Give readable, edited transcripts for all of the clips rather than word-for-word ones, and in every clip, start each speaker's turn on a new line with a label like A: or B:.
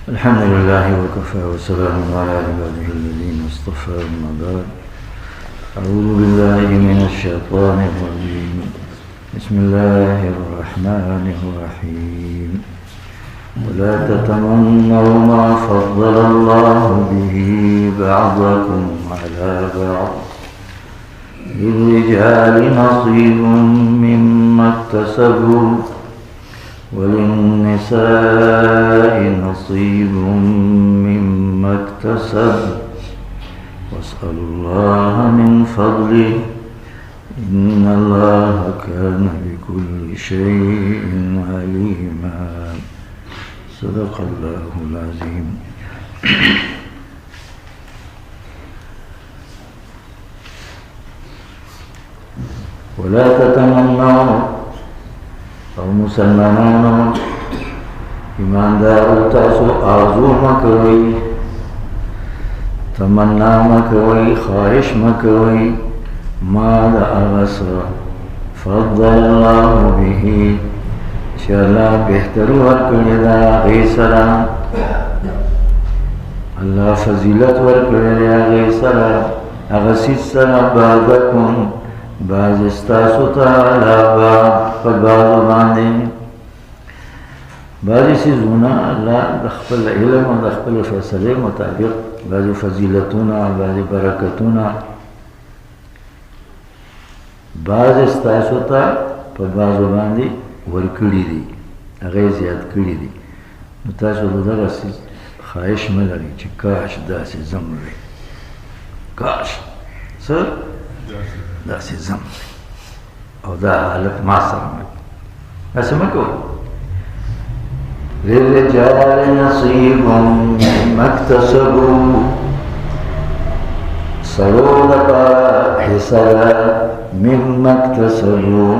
A: الحمد لله وكفى وسلام على عباده الذين اصطفى أما بعد. أعوذ بالله من الشيطان الرجيم. بسم الله الرحمن الرحيم. ولا تتمنوا ما فضل الله به بعضكم على بعض. للرجال نصيب مما اكتسبوا وللنساء نصيب مما اكتسبوا واسألوا الله من فضله إن الله كان بكل شيء عليما. صدق الله العظيم. ولا تتمنوا او مسلمانانو ایماندارو تاسو آرزو مکوئی، تمنا مکوئی، خواہش مکوئی ما دا اغسر فضل اللہ به چه اللہ بہتر ورکڑی دا غیسرا، اللہ فضیلت ورکڑی دا غیسرا اغسید سرا بعدکم بعض استاسو تعالی بعض فبعضو باندے بعضی سیزونا اللہ دخپل علم و دخپل فیصلے مطابق بعضی فضیلتونا بعضی برکتونا بعض استاسو تا فبعضو باندے ورکڑی دی اغیر زیاد کڑی دی. متاسو در سیز خواہش ملری چی کاش دا سی زم ری، کاش سر دا سی زم او دا حالت ما سرمک ایسا مکو. للرجال نصیب مما اکتسبوا سرو لپا حصہ مما اکتسبوا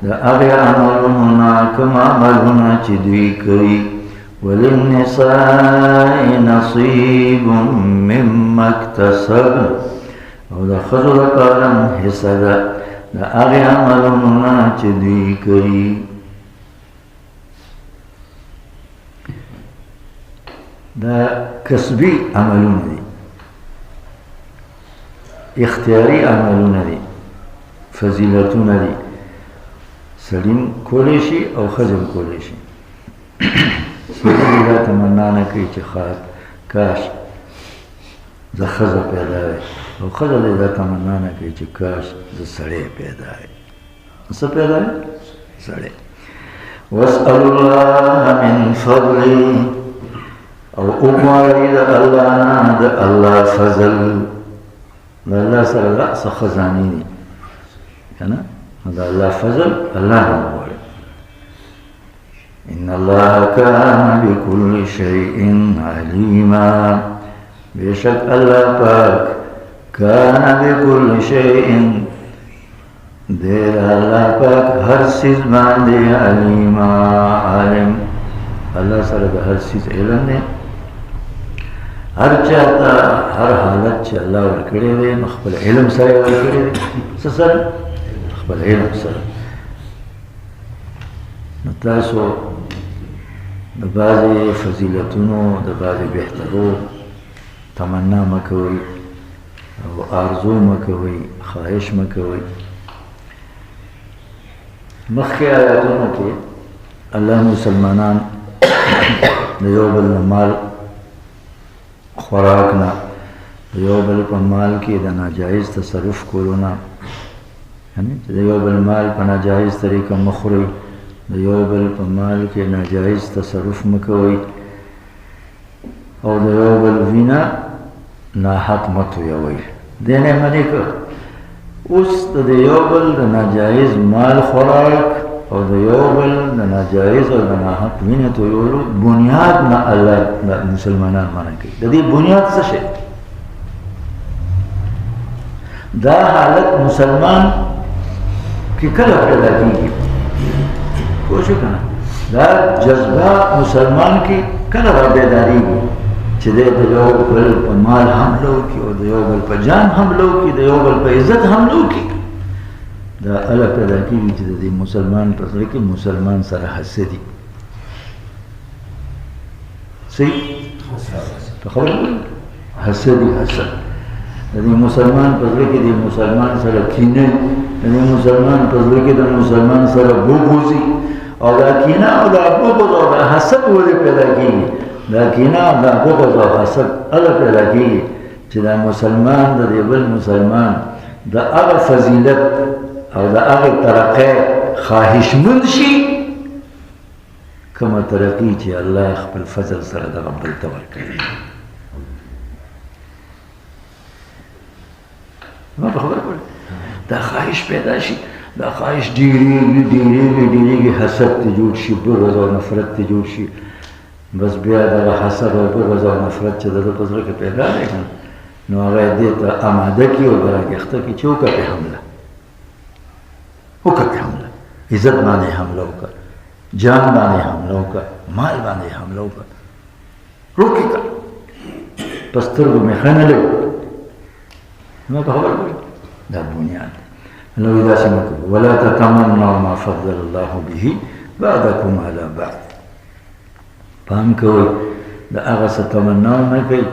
A: دا اغی عملونا کم عملونا چی دوی کئی. وللنساء نصیب مما اکتسبوا او دا خضو لپارم حصہ دا اغی عملونا چی دوی کئی. دا کسبی عملون دی، اختیاری عملون دی، فضیلتون دی، سلیم کولیشی او خزم کولیشی. سلیم دا تمنا نکی چی خواد کاش دا خزا پیدا ہے، او خزا دا تمنا نکی چی کاش دا سڑے پیدا ہے. سا پیدا ہے؟ سڑے. واسأل اللہ من فضلی او اغواری دا اللہ نا دا اللہ فضل دا اللہ سر رأس خزانی دی کنا دا اللہ فضل اللہ نا اغواری. ان اللہ کان بکل شیء علیما بے شک اللہ پاک کان بکل شیء دیر اللہ پاک ہر سیز باندے علیما عالم. اللہ سر دا ہر سیز علم دے، ہر چاہتا ہر حالت چا اللہ ورکڑے دے مخبل علم سر ورکڑے دے. سر مخبل علم سر نتاسو دا بعضی فضیلتونو دا بعضی بہترو تمنا مکوئی او آرزو مکوئی خواہش مکوئی. مخی آیاتونو کے اللہ مسلمانان دیو بل مال خوراکنا دیو بل پا مال کی دا ناجائز تصرف کولونا، دیو بل مال پا ناجائز طریقہ مخوری، دیو بل پا مال کی ناجائز تصرف مکوئی، او دیو بل وینا ناحق متویوئی. دینے منی کر اس دیو بل دا ناجائز مال خوراک او دیو بل دا ناجائز او دا ناحق وینا تویولو بنیاد نا اللہ مسلمانان مانا کی. دا دی بنیاد سشے دا حالت مسلمان کی کل پیدا کی کوشش کرنا. دا جذبہ مسلمان کی کل بیداری کی چھ دے دیو بل پا مال حملو کی او دیو بل پا جان حملو کی دیو بل پا عزت حملو کی. دا اللہ پیدا کی چھ دے مسلمان پسر کی مسلمان سر حسدی صحیح په خبره حسدي حسد د مسلمان په زړه کې د مسلمان سره کینه د مسلمان په زړه کې د مسلمان سره بغض او دا کینه او دا بغض او دا حسد ولې پیدا کیږي دا کینه او دا بغض او حسد ال پیدا کیږي چې دا مسلمان د بل مسلمان د هغه فضیلت او د هغه ترقه خواهشمند شي کومه ترقی چې الله خپل فضل سره دغه بل ته ورکوي ما په خبره کوله دا خواهش پیدا شي دا خواهش ډېرېږي حسد ته جوړ شي بغض او نفرت ته جوړ شي بس بیا دغه حسد او بغض او نفرت چې د ده په زړه کې پیدا دی که نو هغه یې دې ته اماده کړي او براګېخته کړي چې وکړه پرې حمله وکړه پرې حمله عزت باندې حمله وکړه جان باندې حمله وکړه مال باندې حمله وکړه روکې کړه په سترګو مې ښه نه لګي ما په خبره کوي دا بنیاد دی نو داسې مه کوئ ولا تتمنوا ما فضل الله به بعضکم علی بعض پام کوئ د هغه څه تمنا نه کوئ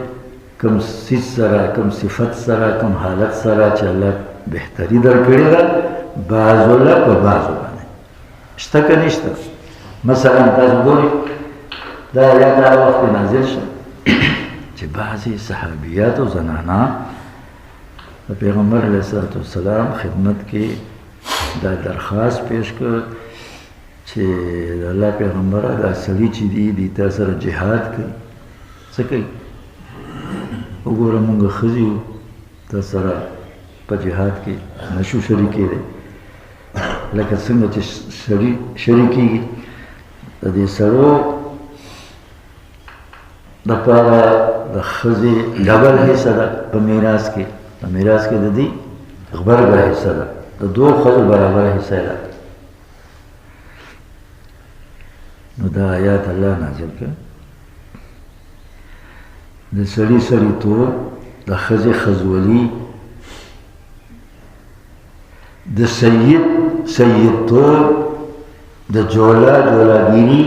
A: کوم څیز سره کوم صفت سره کوم حالت سره چې الله بهتري درکړې ده بعضو له په بعضو باندې شته که نشته مثلا تاسو ګورئ دا آیات هغه وخت نازل شو چې بعضې صحابیاتو زنانا د پیغمبر علیه الصلاة والسلام خدمت کې دا درخواست پیش کړ چې د الله پیغمبره دا سړي چې دي تا سره جهاد کوي څه کوي وګوره مونږ ښځې یو تا سره په جهاد کې نشو شریکېدی لکه څنګه چې سړي شریکېږي د دې سړو دپاره د ښځې ډبل حصه ده په میراث کې په میراث کې د دې غبرګه حصه ده د دوو ښځو برابره حصه ده نو دا آیات الله نازل کړ د سړي سړیتوب د ښځې ښځولي د سیدتوب د جولاګیري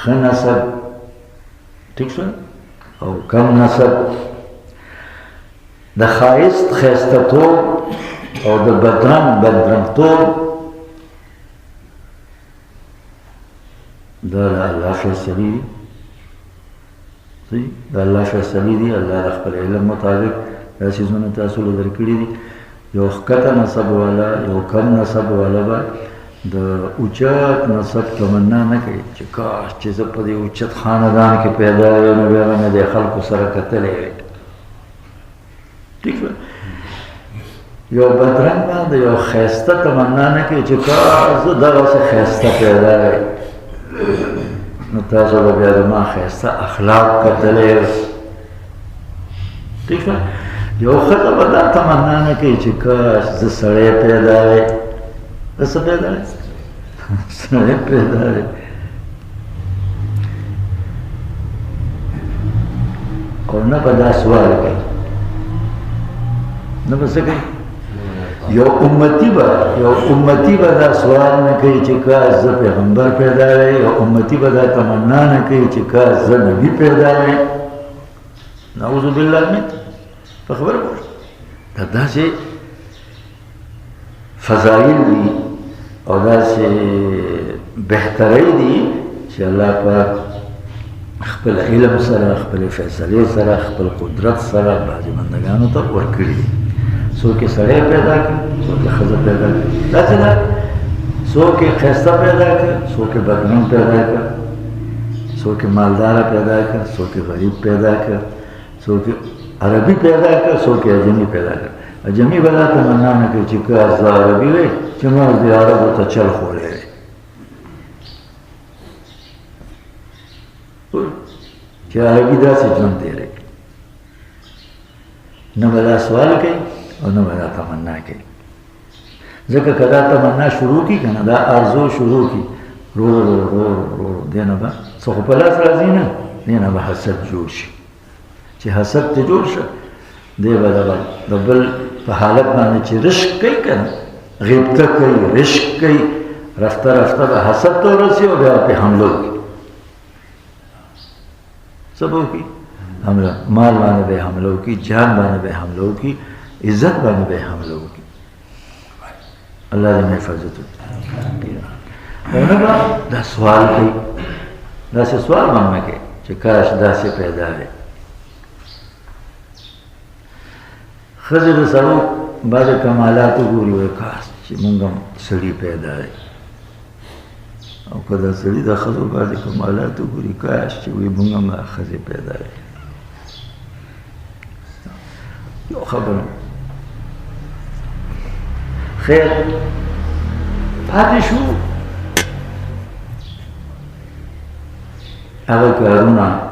A: ښه نسب ټیک شو او کم نسب د ښایست ښایستهتوب او د بدرنګ بدرنګتوب دا د الله فیصلې دي د الله فیصلې دي الله د خپل علم مطابق دا څیزونه تاسو له درکړي دي یو ښکته نسب والا یو کم نسب والا به د اوچت نسب تمنا نه کوي چې کاش چې زه په دې اوچت خاندان کې پیدا یم نو بیا به مې د خلکو سره کتلی وی ټیک شو یو بدرنګ باندې یو ښایسته تمنا نه کوي چې کاش زه دغسې ښایسته پیدا یم نو تاسو به بیا د ما ښایسته اخلاق کتلی ټیک شو یو ښځه به دا تمنا نه کوي چې کاش زه سړی پیدا یم زه څه پیدا یم سړی پیدا یم او نه به دا سوال کوي نه به څه کوي یو امتی به دا سوال نه کوي چې کاش زه پیغمبر پیدا یم یو امتی به دا تمنا نه کوي چې کاش زه نبي پیدا یم نعوذ بالله من په خبره پوه دا داسې فضایل دي او داسې بهترۍ دي چې الله پاک خپل علم سره خپل فیصلې سره خپل قدرت سره بعضې بندګانو ته ورکړي دي څوک یې سړی پیدا کړي څوک یې ښځه پیدا کړي داسې ده څوک یې ښایسته پیدا کړي څوک یې بدرنګ پیدا کړي څوک یې مالداره پیدا کړي څوک یې غریب پیدا کړي څوک یې عربي پیدا کړ څوک یې اجمي پیدا کړ اجمي به دا تمنا نه کوي چې کاش زه عربي وی چې ما د عربو ته چل خوړی وی چې عربي داسې ژوند تېری کړي نه به دا سوال کوي او نه به دا تمنا کوي ځکه که دا تمنا شروع کړي که نه دا ارزو شروع کړي رو دې نه به څه خو په لاس راځي نه دې نه به حسد جوړ شي چې حسد ته جوړ شه دی به د بل په حالت باندې چې رشک کوي که نه غیبته کوي رشک کوي رفته رفته به حسد ته ورسي او بیا پې حمله وکړي سبو کی حملہ مال بانے بے حملوں کی جان بانے بے حملوں کی عزت بانے بے حملوں کی اللہ دے میں حفاظت ہوتی ہے دا سوال کی دا سے سوال ماننا کے کہ کاش دا سے پیدا ہے خضر سرو بعد کمالاتو گوری ہوئے کاش چی منگم سڑی پیدا ہے او کدا سڑی دا خضر بعد کمالاتو گوری کاش چی وی منگم خضر پیدا ہے یو خبر خیر پاتی شو اگر کارونا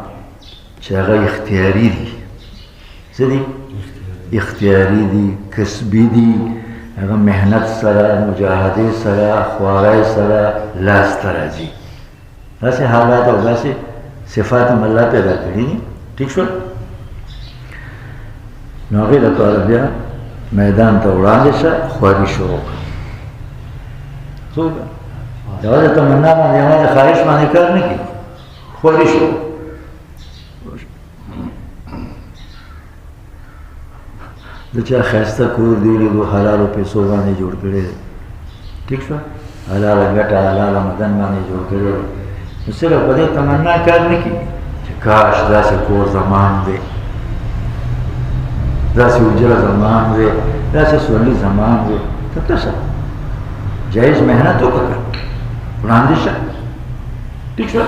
A: چی اگر اختیاری دی سدی اختیاری دی کسبی دی اگر محنت سرا مجاہدے سرا خواہی سرا لاس ترازی ایسے حالات اور ایسے صفات اللہ پیدا کری نہیں ٹھیک شو نوغی لطور بیا میدان تا اڑانے سا خواری شروع کر سوگا جواز تمنا مانے ہمارے خواہش مانے کرنے کی خواری شروع دچا خیستہ کور دیولی دو حلال و پیسو بانے جوڑ کرے ٹھیک شو حلال گٹا حلال مدن بانے جوڑ کرے صرف بدے تمنا کرنے کی کاش دا سے کور زمان دے دا سے اجرہ زمان دے دا سے سولی زمان دے تب تو سب جائز محنت ہو کر راندشہ ٹھیک شو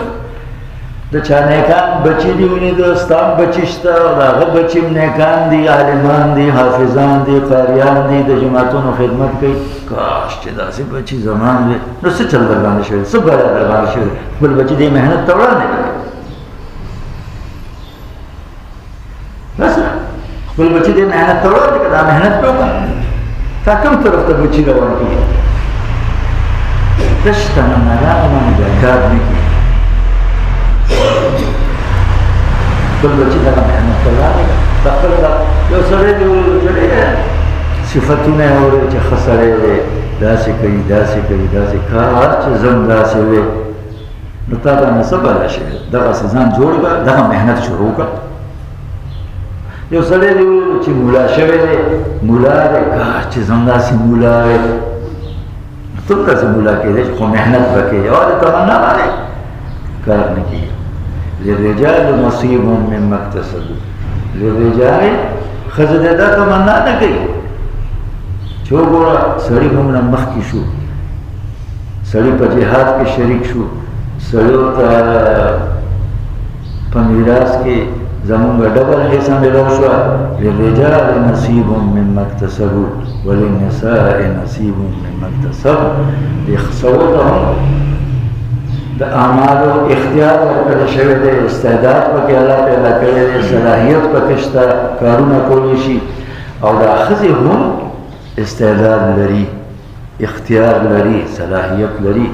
A: دا چا نیکان بچی دیونی دا استام بچیشتا دا غب بچیم نیکان دی عالمان دی حافظان دی قاریان دی دا جماعتون و خدمت کئی کاش چی دا سی بچی زمان دی نو سے چل دربانی شوئے سب بڑا دربانی شوئے بل بچی دی محنت توڑانے لگے بس بل بچی دی محنت توڑانے لگے دا محنت پہ ہوگا تا کم طرف تا بچی روان کی تشتا من نگان من جاکار نکی بل بچی دا محنت توڑانے لگے تقل دا جو سرے جو جڑے صفتوں نے ہو رہے چا خسرے دے دا سے کئی دا سے کئی دا سے کار چا زم دا سے ہوئے نتا دا نصب علا شہر دا سزان جوڑ گا دا محنت شروع کا جو سرے جو چی مولا شوئے دے مولا دے کار چا زم دا سے مولا ہے تم دا سے مولا کے دے خو محنت بکے اور تمنا مانے کار نکی للرجال نصیب مما اکتسبوا للرجال خزد دا تمنا نکی چھو گورا سڑی ممنا مخ کی شو سڑی پا جہاد کے شریک شو سڑیو تا پا میراث کے زمونگا ڈبل حصہ ملو شو للرجال نصیب مما اکتسبوا وللنساء نصیب مما اکتسبوا اخصوتا ہوں دا اعمال و اختیار پر شوئے دے استعداد پا کہ اللہ پیدا کرے دے صلاحیت پا کشتا کارونا کولیشی اور دا خزی ہوں استعداد لری اختیار لری صلاحیت لری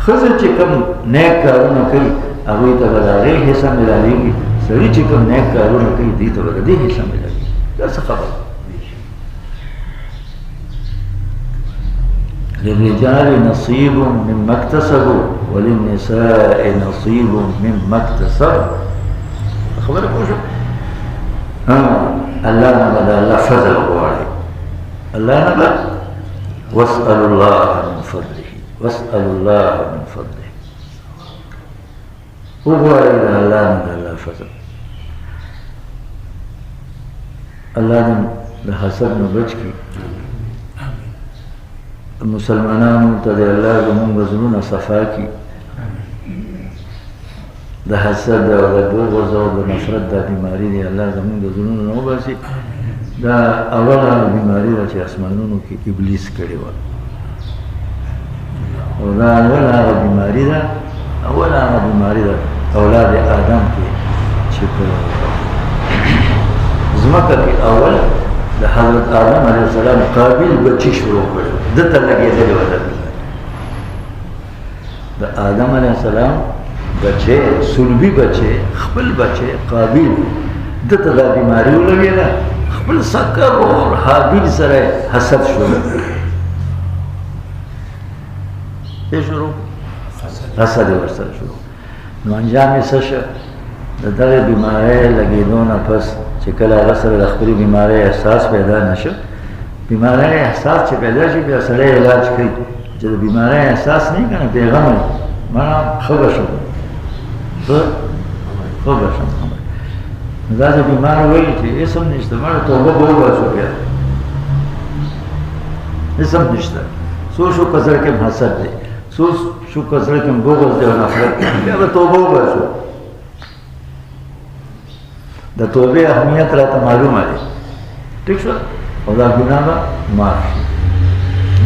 A: خزر چکم نیک کارونا کئی اگوی تا بدا غیر حصہ ملا لیگی سری چکم نیک کارونا کئی دی تا بدا دی حصہ ملا لیگی جیسا خبر للرجال نصیب مما اکتسبوا وللنساء نصیب مما اکتسبوا خبر پوشو اللہ نبدا اللہ فضل ہوارے اللہ نبا واسأل اللہ من فضله واسأل اللہ من فضله هو اللہ نبا اللہ فضل اللہ نبا حسد نبچ کی مسلمانانو تا دے اللہ زمون وزنون صفا کی دا حسد دا بغض و دا نفرت دا بیماری دی اللہ زمون وزنون نو باسی دا اولا بیماری دا چی اسمانونو کی ابلیس کری وا اور دا اولا بیماری دا اولاد آدم کی چی پر زمکہ کی اول دا حضرت آدم علیہ السلام قابل بچی شروع کرو دتا لگے دے ودا دا آدم علیہ السلام بچے سلبی بچے خپل بچے قابل دتا دا بیماری لگے دا خپل سکر اور حابیل سرے حسد شروع یہ شروع حسد ورسر شروع نو انجام سشا د دغه بیماری لګېدو نه پس چې کله هغه سره د خپلې بیماری احساس پیدا نه شو، بیماری احساس چې پیدا شي بیا سړی علاج کوي. چې د بیماری احساس نه وي که نه پیغام وي مانا ښه به شم، ښه به شم. دا د بیمار وایي چې هېڅ هم نشته، مړه توبه به وباسو، بیا هېڅ هم نشته. څو شو که زړه کې هم حسد دی، څو شو که زړه کې هم بغض دی او نفرت دی، بیا به توبه وباسو. د توبې اهمیت راته معلومه دی، ټیک شو، او دا ګناه به معاف شي.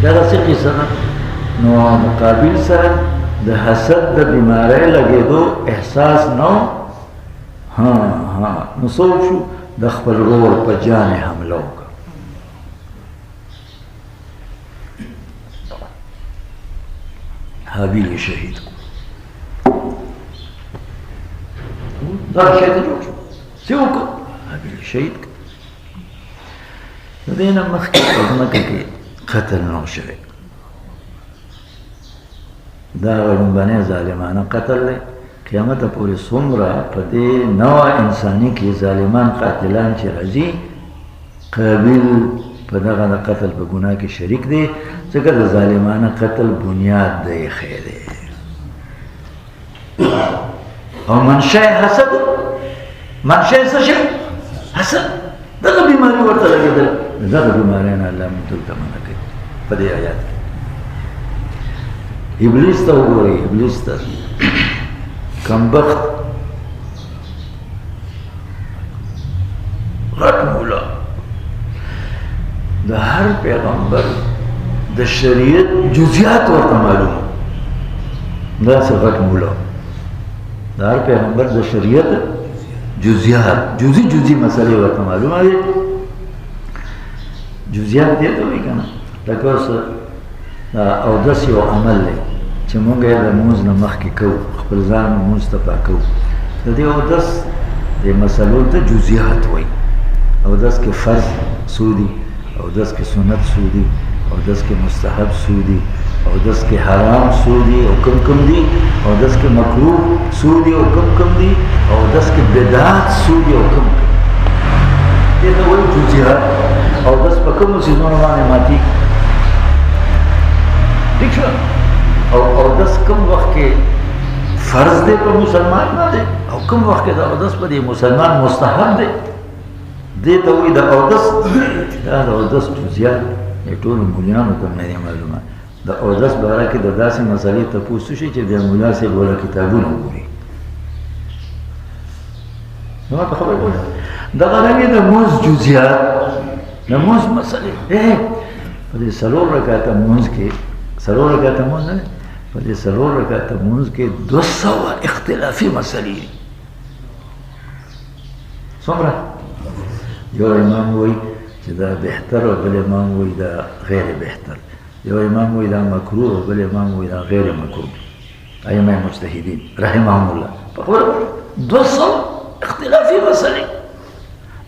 A: دغسې قصه ده. نو مقابل سره د حسد د بیماری لګېدو احساس نه و، نو څوک شو د خپل ورور په جان یې حمله وکړه. حابیل یې شهید کړو. دغه شی ته جوړ شو، څه یې وکړو؟ حابیل یې شهید کړو. د دې نه مخکې په ځمکه کې قتل نه و شوی. دا لومبنی ظالمانه قتل دی. قیامت پورې څومره په دې نوع انساني کې ظالمان قاتلان چې راځي، قابل په دغه د قتل په ګناه کې شریک دی، ځکه د ظالمانه قتل بنیاد د یې ښی دی. او منشأ حسد، منشأ څه شی؟ حسد. دغه بیماري ورته لګېدله. دغه بیمارۍ نه الله موږ دلته منع کوي په دې آیات کې. ابلیس ته وګورئ، ابلیس ته کمبخت غټ مولا، د هر پیغمبر د شریعت جزئیات ورته معلومه. داسې غټ مولا د هر پیغمبر د شریعت جزئیات، جزئی مسئلې ورته معلومه دي. جزئیات دې ته وایي که نه، لکه اوس اودس یو عمل دی چې مونږ یې د لمونځ نه مخکې کوو، خپل ځان لمونځ ته پاکوو. د دې اودس دې مسلو ته جزئیات وایي. اودس کې فرض څو دي، اودس کې سنت څو دي، اودس کې مستحب څو دي، اودس کې حرام څو دي او کم دي، اودس کې مکروه څو دي او کم دي، اودس کې بدعات څو دي او کم. دې ته وایي جزئیات. اودس په کومو څیزونو باندې ماتېږي، ٹھیک شو. او اودس کوم وخت کې فرض دی په مسلمان باندې، او کوم وخت کې د اودس په دې مسلمان مستحب دی. دې ته وایي د اودس. دا د اودس جزئیات ټولو مولیانو ته نه دي معلومه. د اودس باره کې د داسې مسلې تپوس وشي چې د مولا صاحب والا کتابونه وګوري. نو ته خبر پوه. دغه رنګې د لمونځ جزئیات، د لمونځ مسلې په دې څلور رکعته لمونځ کې، څلور رکعته لمونځ نه، په دې څلور رکعته لمونځ کې 200 اختلافي مسلې دي. څومره؟ یو امام وایي چې دا بهتر او بل امام وایي دا غیر بهتر، یو امام وایي دا مکروه او بل امام وایي دا غیر مکروه. ائمه مجتهدین رحمهم الله په خبره 200 اختلافي مسلې.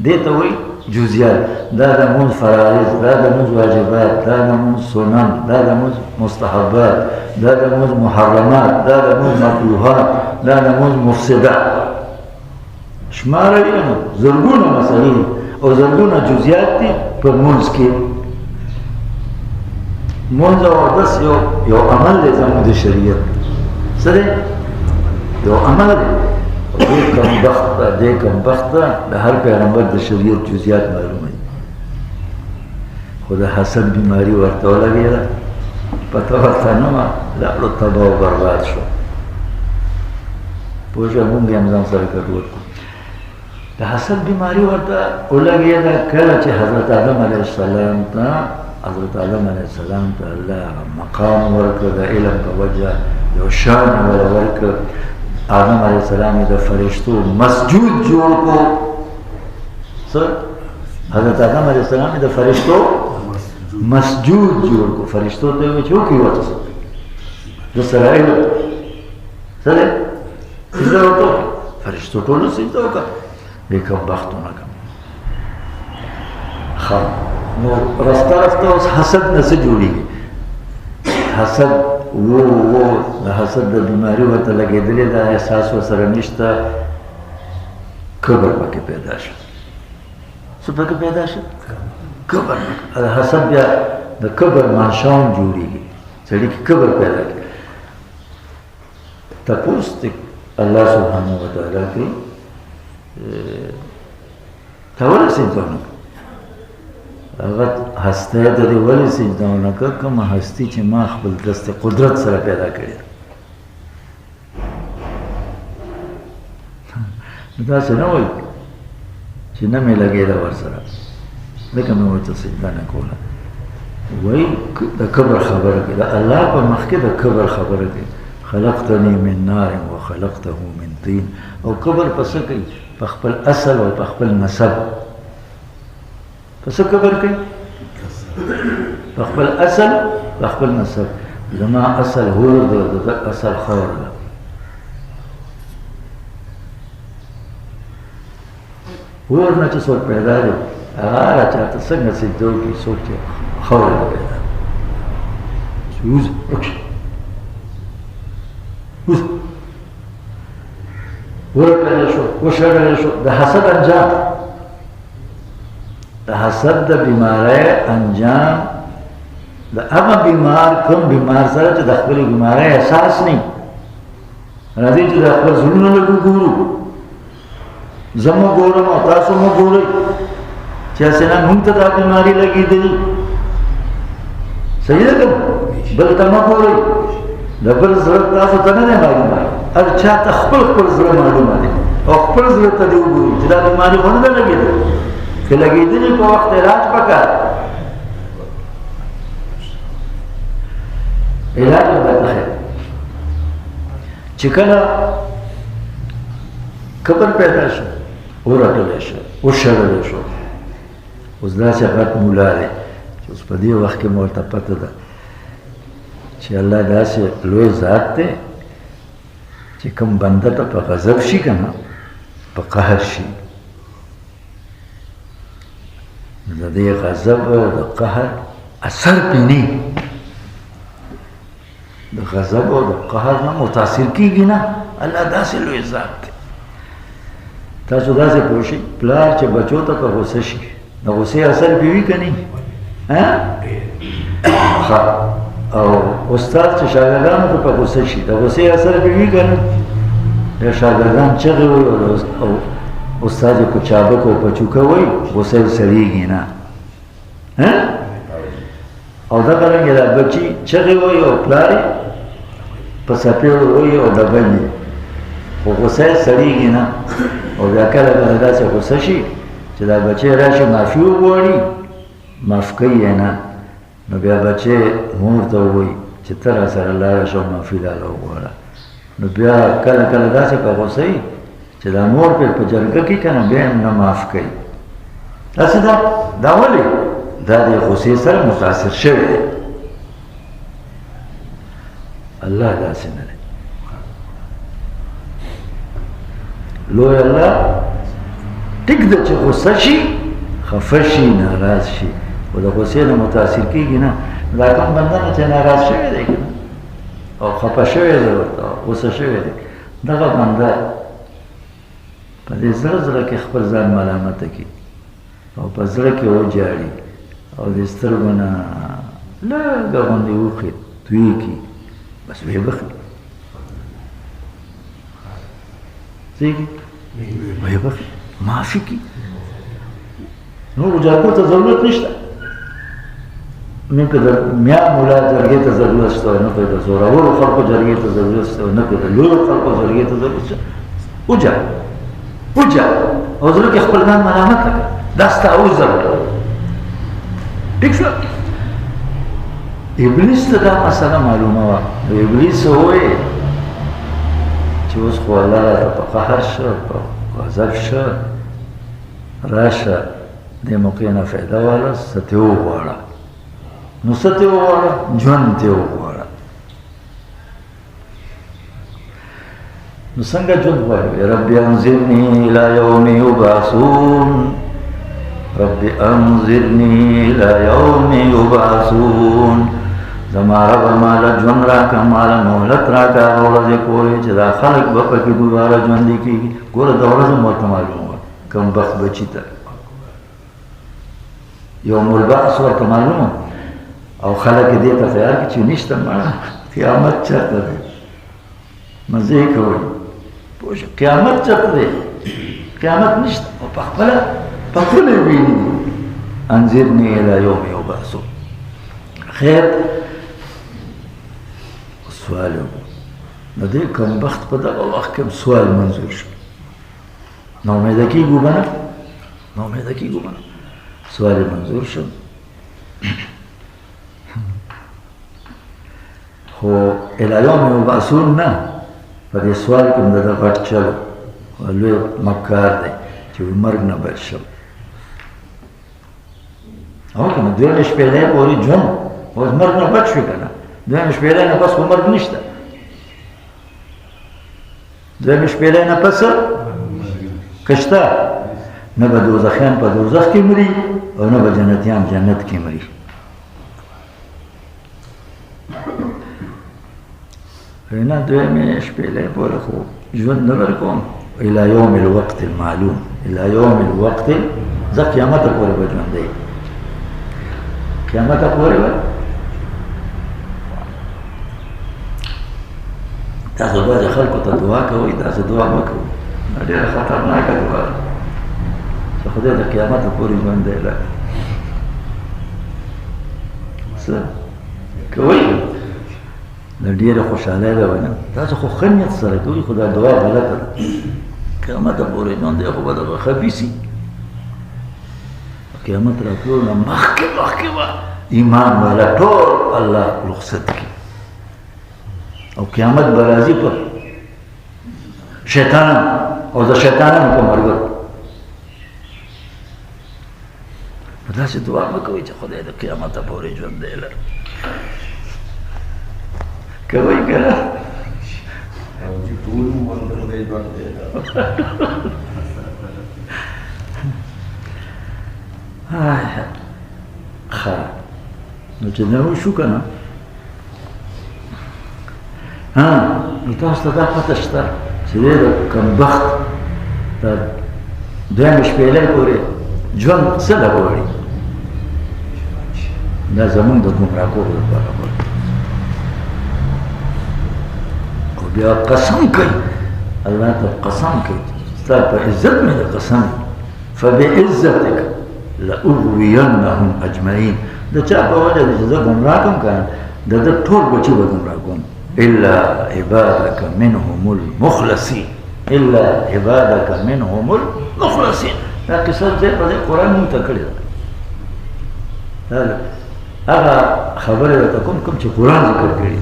A: دې ته وایي جزئیات. دا د لمونځ فرایض، دا د لمونځ واجبات، دا د لمونځ سنن، دا د لمونځ مستحبات، دا د لمونځ محرمات، دا د لمونځ مکروهات، دا د لمونځ مفسدات. شماره نو زرګونه مسلې او زرګونه جزئیات دي په لمونځ کې. لمونځ او اودس یو عمل دی زموږ د شریعت. څه دی؟ یو عمل دی. دې کمبخت ته د هر پیغمبر د شریعت جزئیات معلومه دي. خو د حسد بیماري ورته ولګېده، پته ورته نه وه، لاړو تباه او برباد شو. پوه شوه، مونږ یې هم ځان سره ګډوډ کړو. د حسد بیماري ورته ولګېده کله چې حضرت آدم علیه السلام ته الله مقام ورکړه، د علم په وجه یو شان یې ورکړه. آدم علیه السلام د فرشتو مسجود جوړ کو. څه؟ حضرت آدم علیه السلام د فرشتو مسجود جوړ کو. فرشتو ته وایي چې وکړئ ورته څه د سرایلو څه دی؟ سجده ورته وکړه. فرشتو ټولو سجده وکړه. وایي کمبختونه کوم. ښه نو رسته اوس حسد نه څه جوړېږي؟ حسد د حسد د بیماري ورته لګېدلې ده، احساس ورسره نشته. کبر پکې پیدا شو. څه پکې پیدا شو؟ کبر. حسد بیا د کبر منشأ جوړېږي، سړي کې کبر پیدا کړي. تپوس دی الله سبحانه وتعالی کوي ته ولې سجده ونه کړه؟ هغه هستی ته دې ولې سجده ونه کړه؟ کومه هستي چې ما خپل دست قدرت سره پیدا کړې ده. داسې نه وایي چې نه مې لګېده ورسره ځکه مې ورته سجده نه کوله. وایي د کبر خبره کوي، د الله په مخ کې د کبر خبره کوي. خلقتني من نار وخلقته من طين. او کبر په څه کوي؟ په خپل اصل او په خپل نسب. په څه کبر کوي؟ په خپل اصل په خپل نسب. زما اصل هور ده، د اصل خور ده. هور نه چې څوک پیدا دی هغه چاته څنګه سجده وکړي؟ څوک چې خور ده پیدا وز ورکړل شو، وشړل شو. د حسد انجام، د حسد د بیماری انجام د هغه بیمار کوم بیمار سره چې د خپل بیماری احساس نه راځي چې د خپل زړونو له ګورو زمو ګورم او تاسو مو ګورئ چې اسنه موږ ته دا بیماری لګېدلې. صحیح ده؟ بل ته مو ګورئ، د بل زړه تاسو ته نه معلومه، هر چا ته خپل زړه معلومه دی او خپل زړه ته دې وګورئ چې دا بیماري ونه ده لګېدلې. که لګېدلې په وخت علاج پکار، علاج ورته خیر. چې کله کبر پیدا شو، ورټلی شو، وشړلی شو. اوس داسې غټ مولا دی چې اوس په دې وخت کې مو ورته پته ده چې الله داسې لوی ذات دی چې کوم بنده ته په غضب شي که نه په قهر شي، د دې غضب او د قهر اثر پې نه، د غضب او د قهر نه متاثر کېږي نه. الله داسې لوی ذات دی. تاسو داسې پوه شئ پلار چې بچو ته په غوسه شي د غوسې اثر پې وي که نه؟ او استاد چې شاګردانو ته په غوسه شي د غوسې اثر پې وي که نه؟ یا شاګردان چغې وایي او استاد یې په چابک او په چوکه وایي، غوسه یې سړېږي نه. او دغه رنګې دا بچي چغې وایي او پلار یې په څپېړو وایي او ډبني، خو غوسه یې سړېږي نه. او بیا کله کله داسې غوسه شي چې دا بچی راشي معافي وغواړي، معاف کوي یې نه، نو بیا بچی مور ته ووایي چې ته را سره لاړه شه او معافي لاله وغواړه. نو بیا کله کله داسې په غوسه وي چې دا مور پرې په جرګه کې که نه بیا هم نه معاف کوي. داسې دا ولې؟ دا د غوسې سره متاثر شوی دی. الله داسې نه دی. لوی الله ټیک ده چې غوسه شي، خفه شي، ناراض شي، خو د غوسې نه متاثر کېږي نه. دا کوم بنده نه چې ناراض شوی دی که نه او خفه شوی دی ورته غوسه شوی دی، دغه بنده په دې زړه کې خپل ځان ملامته کړي او په زړه کې وجاړي او د سترګو نه لږه غوندې اوښکې تویې کړي، بس ویې بخي ویې بخي معافي کړي. نورو جرګو ته ضرورت نشته، نه که د میا مولا جرګې ته ضرورت شته، نه که د زورورو خلکو جرګې ته ضرورت شته، نه که د لویو خلکو جرګې ته ضرورت شته. وجاړه او زړه کې خپل ځان ملامته کړه، دا ستا عذر دی. ټیک شوه؟ ابلیس ته دا مسله معلومه وه. نو ابلیس ووایي چې اوس خو الله راته په قهر شه، په غضب شه، راشه دې موقع نه فایده واله، څه ترې وغواړه. نو څه ترې وغواړه؟ ژوند ترې وغواړه. نو څنګه ژوند غواړي؟ رب انظرني الى يوم يبعثون، رب انظرني الى يوم يبعثون زما رب مالا ژوند راکړه مالا مهلت راکړه هغه ورځې پورې چې دا خلک به پکې دوباره ژوندي کېږي. ګوره دا ورځ هم ورته معلومه وه کم بخت بچي ته یوم البعث ورته معلومه او خلک یې دې ته تیار کړي چې نشته مړه قیامت چېرته دی مزې یې کوئ پوه شو قیامت چېرته دی قیامت نشته او پخپله یې ویني دي انظرني الی یوم یبعثون. خیر سوال یې د دې کم بخت په دغه وخت کې سوال منظور شو نو امیده کېږو به نه سوال یې منظور شو خو الی یوم یبعثون نه په دې سوال کې هم د ده غټ چلو لوی مکار دی چې مرګ نه بچ شم او که نه دویمې شپېلۍ پورې ژوند اوس مرګ نه بچ شو که نه دویمې شپېلۍ نه پس خو مرګ نشته دویمې شپېلۍ نه پس که شته نه به دوزخیان په دوزخ کې مري او نه به جنتیان جنت کې مري. نه دویمې شپېلۍ پورې خو ژوند نه ورکوم الی یوم الوقت المعلوم الی یوم الوقت زه قیامته پورې به ژوندی قیامته پورې به تاسو بعضې خلکو ته دعا کوئ داسې دعا مه کوئ دا ډېره خطرناکه دعا ده چې خدای د قیامته پورې ژوندی لري څه کوئ د ډېره خوشحالۍ به ونه تاسو خو ښه نیت سره کوئ خو دا دعا غلطه ده قیامته پورې ژوندی خو به دغه خبیثي قیامت راتلو نه مخکې به ایمان والا ټول الله رخصت کړي او قیامت به راځي پر شیطانان او د شیطانانو په ملګرو نو داسې دعا مه کوئ چې خدای د قیامته پورې ژوندی لري کوئ که نه
B: چې ټول عمر د خدای ژوندی لري
A: ښه نو چې نه وشو که نه نو تاسو ته دا پته شته چې دی د کمبخت د دویمې شپېلۍ پورې ژوند څه له غواړي دا زمونږ د ګمراه کولو لپاره غواړي او بیا قسم کوي الله ته قسم کوي ستا په عزت مې د قسم فبعزتک لأغوینهم اجمعین د چا په وجه ده چې زه ګمراه کوم که نه د ده ټول بچي به ګمراه کوم الا عبادک منهم المخلصین الا عبادک منهم المخلصین دا قصه ځای په ځای قرآن مونږ ته کړې ده هغه خبرې درته کوم چې قرآن ذکر کړي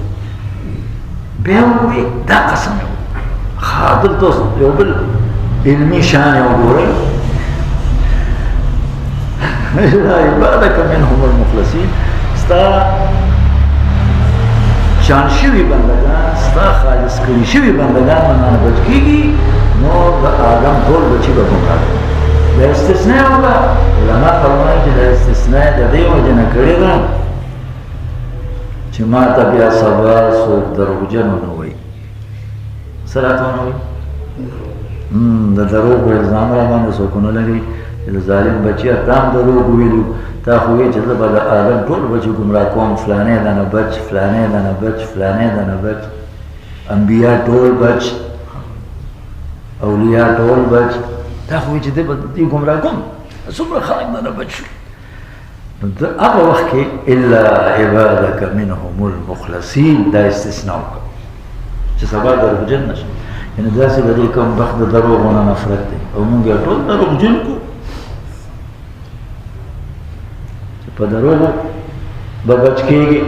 A: بیا ووایي دا قسم یې ښه دلته یو بل علمي شان یې وګورئ الا عبادک منهم المخلصین ستا شان شوي بندگان ستا خالص کړي شوي بندگان به نه بچ کېږي نو د آدم ټول بچي به ګمراه کړي د استثناء وکړه علما فرمایي چې د استثناء د دې وجې نه کړې ده چې ما ته بیا سبا څوک دروغجن ونه وایي څه راته ونه وایي د دروغ الزام را باندې څوک ونه لګوي چې د ظالم بچي تا هم دروغ ویلو تا خو وایې چې زه به د آدم ټول بچي ګمراه کوم فلانی دنه بچ فلانی دنه بچ فلانی دنه بچ انبیا ټول بچ اولیا ټول بچ تا خو وایې چې دی به دې ګمراه کوم څومره خلک دنه بچ شو هغه وخت کې الا عبادک منهم المخلصین دا استثناء وکړه چې سبا دروغجن نه شي یعنې داسې د دې کوم بخت د دروغونه نفرت دی او موږ یې ټول دروغجن کړو چې په دروغو به بچ کېږي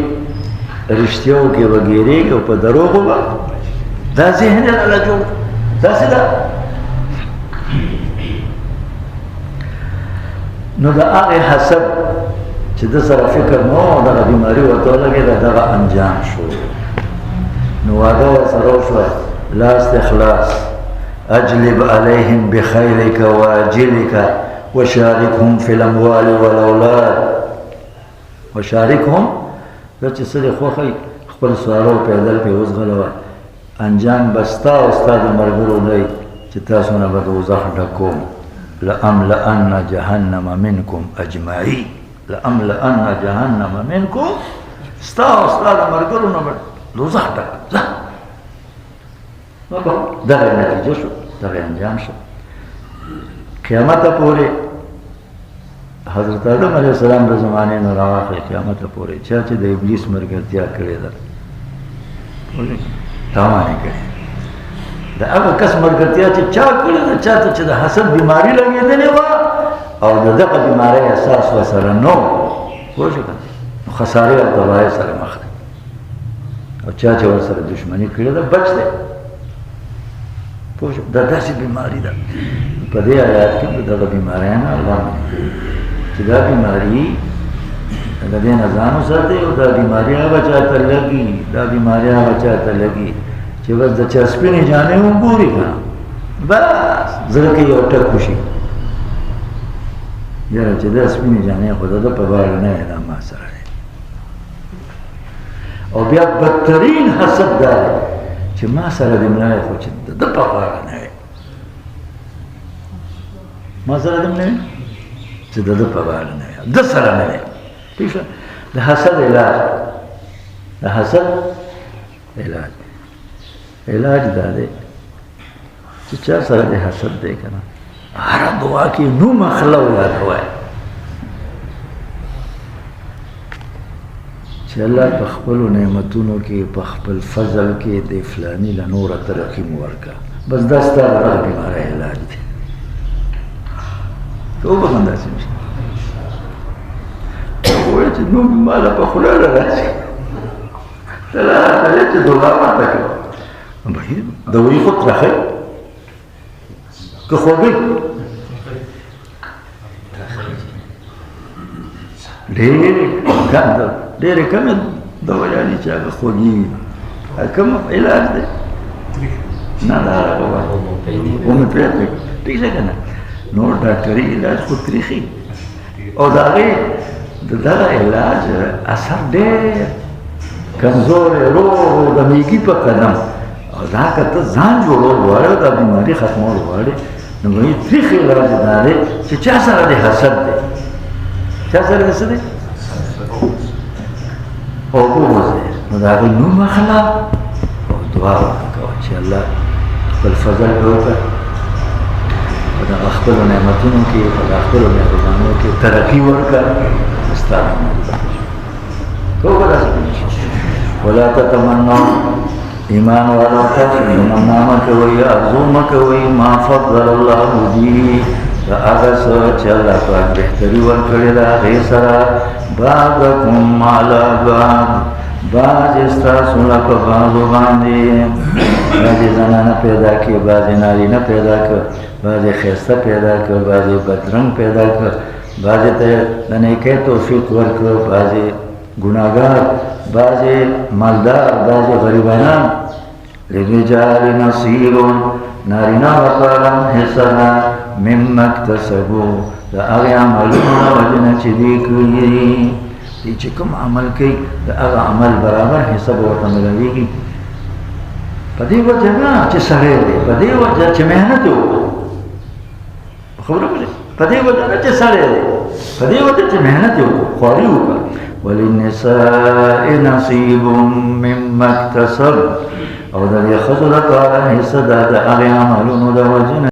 A: رښتیاو کې به ګیرېږي او په دروغو به دا ذهن یې راله جوړ داسې ده نو د هغې حسد چې د سره فکر نو دغه بیماري ورته ولګېده دغه انجام شو نو واده ورسره وشوه لا استخلاص اجلب عليهم بخيرك واجلك وشاركهم في الاموال والاولاد وشاركهم دا چې څه دی خوښوي خپل سواره پیدل پې وزغلوه انجام به ستا او ستا د ملګرو دی چې تاسو نه به دوزخ ډکوم لأملأن جهنم منکم اجمعین لأملأن جهنم منکم ستا او ستا د ملګرو نه به دوزخ ډک ځه دغه نتیجه شو دغه انجام شو قیامت پورې حضرت آدم علیه السلام د زمانې نه راواخلې قیامت پورې چا چې د ابلیس ملګرتیا کړې ده تاوانې کړې د هغه کس ملګرتیا چې چا کړې ده چا ته چې د حسد بیماري لګېدلې وه او د دغه بیمارۍ احساس ورسره نه و پوه شو که نو خسارې او تباهۍ سره مخ دی او چا چې ورسره دشمني کړې ده بچ دی پوه شو دا داسې بیماري ده په دې آیات کې د دغه بیماریانه الله منع کړي چې دا بیماري د دې نه ځان وساتئ او دا بیماري هغه چا ته لګي دا بیماري هغه چا ته لګي چې بس د چا سپینې جامې وګوري که نه بس زړه کې یو ټک وشي یاره چې دا سپینې جامې خو د ده په غاړه نه وي دا ما سره دی او بیا بدترین حسد دا دی چې ما سره دې نه وي خو چې د ده په غاړه نه وي ما سره دې نه وي چې د ده په غاړه نه وي ده سره نه وي ٹھیک شو د حسد علاج د حسد علاج دا دی چې چا سره د حسد دی که نه هره دعا کې نوم اخله او یادوی چې الله په خپلو نعمتونو کې په خپل فضل کې د فلاني له نوره ترقي مو ورکړه بس دا ستا د هغه بیمارۍ علاج دی که وبخن داسې نشته ووایه چې نوم ما له په خوله راشي ته چې دعا ماته کوه دوایي خو ترخی که خوږی ډېرې کمې دوایانې چې هغه خوږي وي کوم علاج دی نه دا هغه هومیوپیتیک ټیک دی که نه نور ډاکټري علاج خو تریخي او د هغې د دغه علاج اثر ډېر کمزوری روغ د میږي په قدم او دا که ته ځان جوړول غواړې دا بیماري ختمول غواړې نو وایي تریخ علاج دا دی چې چا سره د حسد دی چا سره د څه دی او بغض دی نو د هغې نوم اخله او دعا ورته کوه چې الله خپل فضل به وکړه په دغه خپلو نعمتونو کې په دغه خپلو مهربانیو کې ترقي ورکړه ستا کوه به داسې ولا تتمنوا ایمان والا تمنا مه کوئ ارزو مه کوئ ما فضل الله به د هغه څه چې الله پاک بهتري ورکړې ده هغې سره بعضکم علی بعض بعضې ستاسو نه په بعضو باندې بعضې زنانه پیدا کړي بعضې نارینه پیدا کړه بعضې ښایسته پیدا کړه بعضې بدرنګ پیدا کړه بعضې ته د نیکۍ توفیق ورکړه بعضې ګناهګار بعضې مالدار بعضې غریبانان للرجال نصیب نارینه لپاره حصه ده مما اکتسبو د هغې عملونو نه وجې نه چې دوی کړي دی چې کوم عمل کوي د هغه عمل برابر حصه به ورته ملاویږي په دې وجه نه چې سړی دی په دې وجه چې محنت یې وکړو خبره پوهېږې په دې وجه نه چې سړی دی په دې وجه چې محنت یې وکړو خواري وکړه وللنساء نصیب مما اکتسب او د دې ښځو لپاره حصه ده د هغې عملونو د وجې نه